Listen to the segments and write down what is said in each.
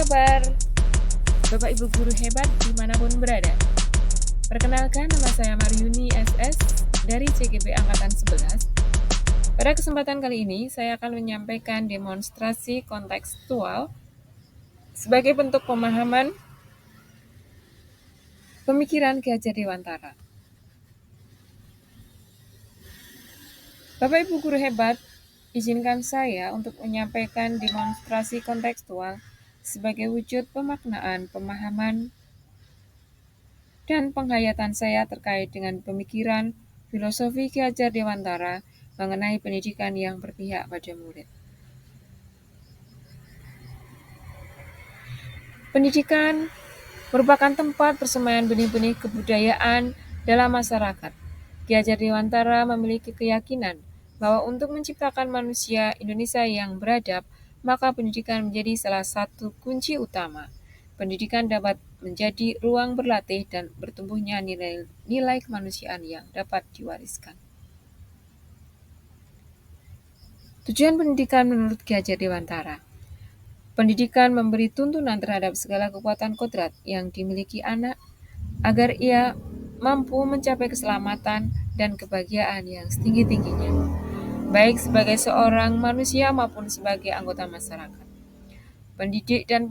kabar Bapak Ibu guru hebat dimanapun berada? Perkenalkan, nama saya Maryuni SS dari CGP Angkatan 11. Pada kesempatan kali ini, saya akan menyampaikan demonstrasi kontekstual sebagai bentuk pemahaman pemikiran Ki Hajar Dewantara. Bapak Ibu guru hebat, izinkan saya untuk menyampaikan demonstrasi kontekstual sebagai wujud pemaknaan, pemahaman, dan penghayatan saya terkait dengan pemikiran filosofi Ki Hajar Dewantara mengenai pendidikan yang berpihak pada murid. Pendidikan merupakan tempat persemaian benih-benih kebudayaan dalam masyarakat. Ki Hajar Dewantara memiliki keyakinan bahwa untuk menciptakan manusia Indonesia yang beradab, maka pendidikan menjadi salah satu kunci utama. Pendidikan dapat menjadi ruang berlatih dan bertumbuhnya nilai kemanusiaan yang dapat diwariskan. Tujuan pendidikan menurut Ki Hajar Dewantara. Pendidikan memberi tuntunan terhadap segala kekuatan kodrat yang dimiliki anak agar ia mampu mencapai keselamatan dan kebahagiaan yang setinggi-tingginya, baik sebagai seorang manusia maupun sebagai anggota masyarakat. Pendidikan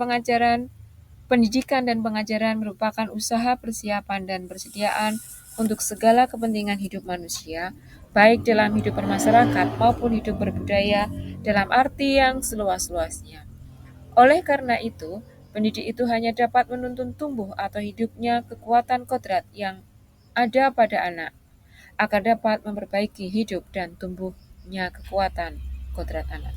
dan pengajaran merupakan usaha persiapan dan persediaan untuk segala kepentingan hidup manusia, baik dalam hidup bermasyarakat maupun hidup berbudaya dalam arti yang seluas-luasnya. Oleh karena itu, pendidik itu hanya dapat menuntun tumbuh atau hidupnya kekuatan kodrat yang ada pada anak, agar dapat memperbaiki hidup dan tumbuhnya kekuatan kodrat anak.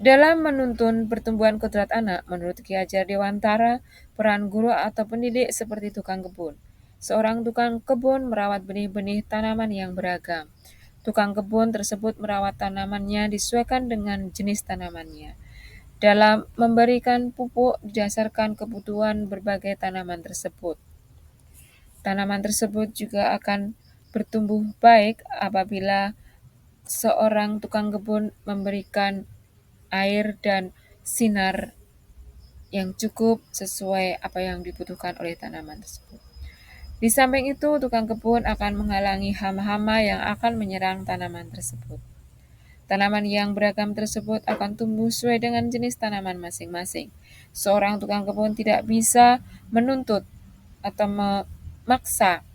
Dalam menuntun pertumbuhan kodrat anak, menurut Ki Hajar Dewantara, peran guru atau pendidik seperti tukang kebun. Seorang tukang kebun merawat benih-benih tanaman yang beragam. Tukang kebun tersebut merawat tanamannya disesuaikan dengan jenis tanamannya. Dalam memberikan pupuk didasarkan kebutuhan berbagai tanaman tersebut. Tanaman tersebut juga akan bertumbuh baik apabila seorang tukang kebun memberikan air dan sinar yang cukup sesuai apa yang dibutuhkan oleh tanaman tersebut. Di samping itu, tukang kebun akan menghalangi hama-hama yang akan menyerang tanaman tersebut. Tanaman yang beragam tersebut akan tumbuh sesuai dengan jenis tanaman masing-masing. Seorang tukang kebun tidak bisa menuntut atau memaksa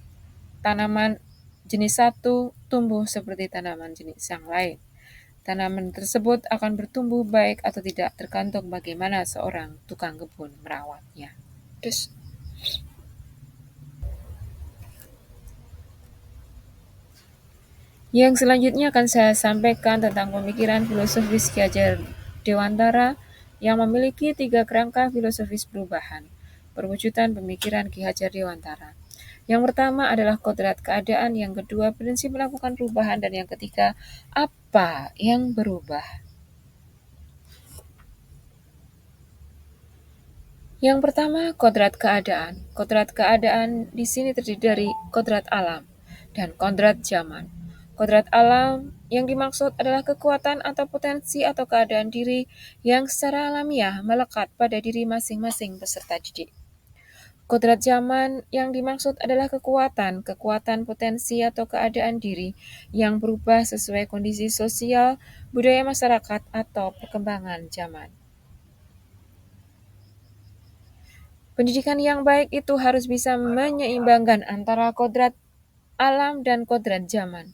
tanaman jenis satu tumbuh seperti tanaman jenis yang lain. Tanaman tersebut akan bertumbuh baik atau tidak tergantung bagaimana seorang tukang kebun merawatnya. Yang selanjutnya akan saya sampaikan tentang pemikiran filosofis Ki Hajar Dewantara yang memiliki 3 kerangka filosofis perubahan, perwujudan pemikiran Ki Hajar Dewantara. Yang pertama adalah kodrat keadaan, yang kedua prinsip melakukan perubahan, dan yang ketiga apa yang berubah. Yang pertama, kodrat keadaan. Kodrat keadaan di sini terdiri dari kodrat alam dan kodrat zaman. Kodrat alam yang dimaksud adalah kekuatan atau potensi atau keadaan diri yang secara alamiah melekat pada diri masing-masing peserta didik. Kodrat zaman yang dimaksud adalah kekuatan potensi atau keadaan diri yang berubah sesuai kondisi sosial, budaya masyarakat, atau perkembangan zaman. Pendidikan yang baik itu harus bisa menyeimbangkan antara kodrat alam dan kodrat zaman.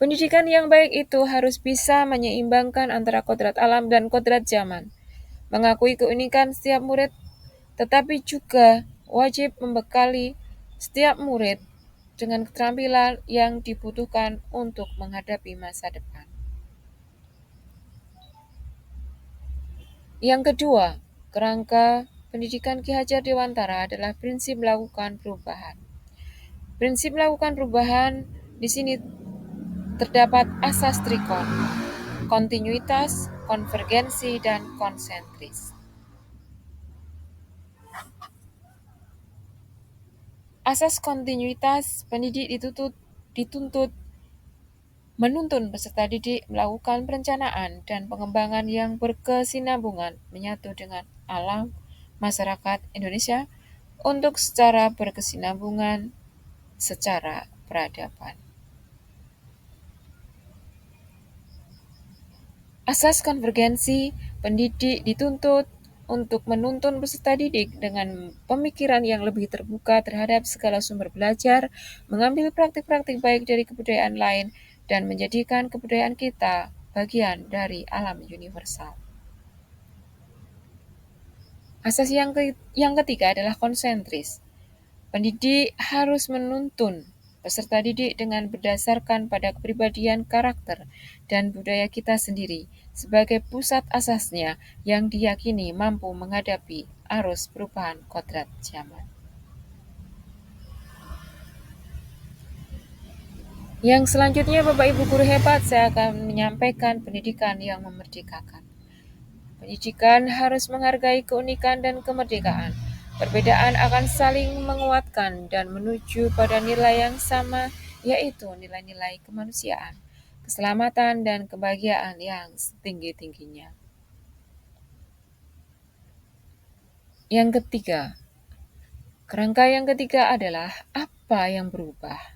Pendidikan yang baik itu harus bisa menyeimbangkan antara kodrat alam dan kodrat zaman. Mengakui keunikan setiap murid, tetapi juga wajib membekali setiap murid dengan keterampilan yang dibutuhkan untuk menghadapi masa depan. Yang kedua, kerangka pendidikan Ki Hajar Dewantara adalah prinsip melakukan perubahan. Prinsip melakukan perubahan di sini terdapat asas trikon, kontinuitas, konvergensi, dan konsentris. Asas kontinuitas, pendidik dituntut Menuntun peserta didik melakukan perencanaan dan pengembangan yang berkesinambungan menyatu dengan alam masyarakat Indonesia untuk secara berkesinambungan secara peradaban. Asas konvergensi, pendidik dituntut untuk menuntun peserta didik dengan pemikiran yang lebih terbuka terhadap segala sumber belajar, mengambil praktik-praktik baik dari kebudayaan lain, dan menjadikan kebudayaan kita bagian dari alam universal. Asas yang ketiga adalah konsentris. Pendidik harus menuntun peserta didik dengan berdasarkan pada kepribadian, karakter, dan budaya kita sendiri sebagai pusat asasnya yang diyakini mampu menghadapi arus perubahan kodrat zaman. Yang selanjutnya, Bapak Ibu guru hebat, saya akan menyampaikan pendidikan yang memerdekakan. Pendidikan harus menghargai keunikan dan kemerdekaan. Perbedaan akan saling menguatkan dan menuju pada nilai yang sama, yaitu nilai-nilai kemanusiaan, keselamatan, dan kebahagiaan yang setinggi-tingginya. Yang ketiga, kerangka yang ketiga adalah apa yang berubah.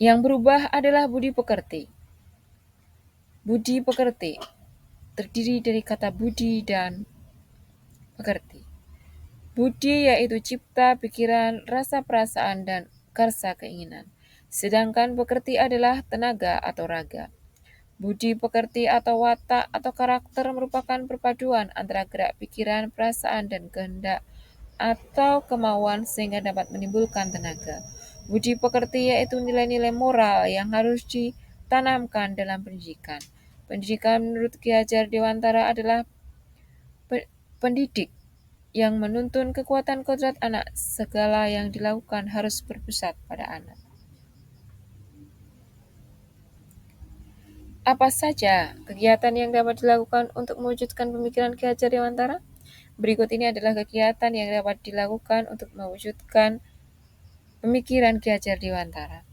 Yang berubah adalah budi pekerti. Budi pekerti terdiri dari kata budi dan pekerti. Budi yaitu cipta, pikiran, rasa perasaan, dan karsa keinginan. Sedangkan pekerti adalah tenaga atau raga. Budi pekerti atau watak atau karakter merupakan perpaduan antara gerak pikiran, perasaan, dan kehendak atau kemauan sehingga dapat menimbulkan tenaga. Budi pekerti yaitu nilai-nilai moral yang harus ditanamkan dalam pendidikan. Pendidikan menurut Ki Hajar Dewantara adalah pendidik yang menuntun kekuatan kodrat anak. Segala yang dilakukan harus berpusat pada anak. Apa saja kegiatan yang dapat dilakukan untuk mewujudkan pemikiran Ki Hajar Dewantara? Berikut ini adalah kegiatan yang dapat dilakukan untuk mewujudkan pemikiran Ki Hajar Dewantara.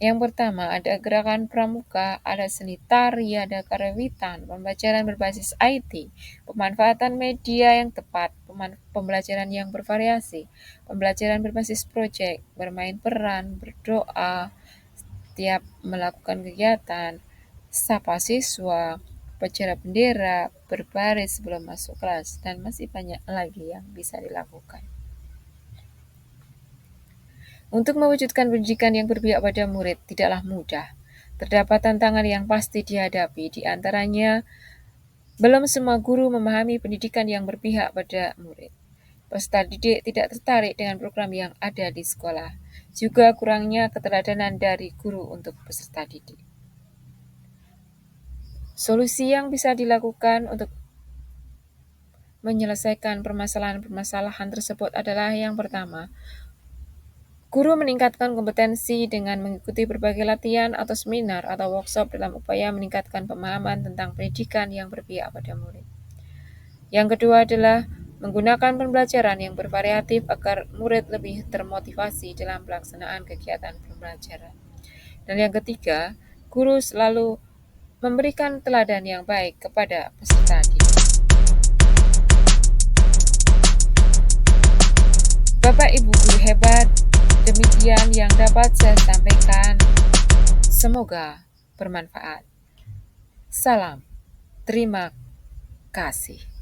Yang pertama, ada gerakan pramuka, ada seni tari, ada karawitan, pembelajaran berbasis IT, pemanfaatan media yang tepat, pembelajaran yang bervariasi, pembelajaran berbasis proyek, bermain peran, berdoa, setiap melakukan kegiatan, sapa siswa, upacara bendera, berbaris sebelum masuk kelas, dan masih banyak lagi yang bisa dilakukan. Untuk mewujudkan pendidikan yang berpihak pada murid tidaklah mudah. Terdapat tantangan yang pasti dihadapi, di antaranya belum semua guru memahami pendidikan yang berpihak pada murid. Peserta didik tidak tertarik dengan program yang ada di sekolah. Juga kurangnya keteladanan dari guru untuk peserta didik. Solusi yang bisa dilakukan untuk menyelesaikan permasalahan-permasalahan tersebut adalah yang pertama, guru meningkatkan kompetensi dengan mengikuti berbagai latihan atau seminar atau workshop dalam upaya meningkatkan pemahaman tentang pendidikan yang berpihak pada murid. Yang kedua adalah menggunakan pembelajaran yang bervariatif agar murid lebih termotivasi dalam pelaksanaan kegiatan pembelajaran. Dan yang ketiga, guru selalu memberikan teladan yang baik kepada peserta didik. Bapak Ibu guru hebat, demikian yang dapat saya sampaikan. Semoga bermanfaat. Salam. Terima kasih.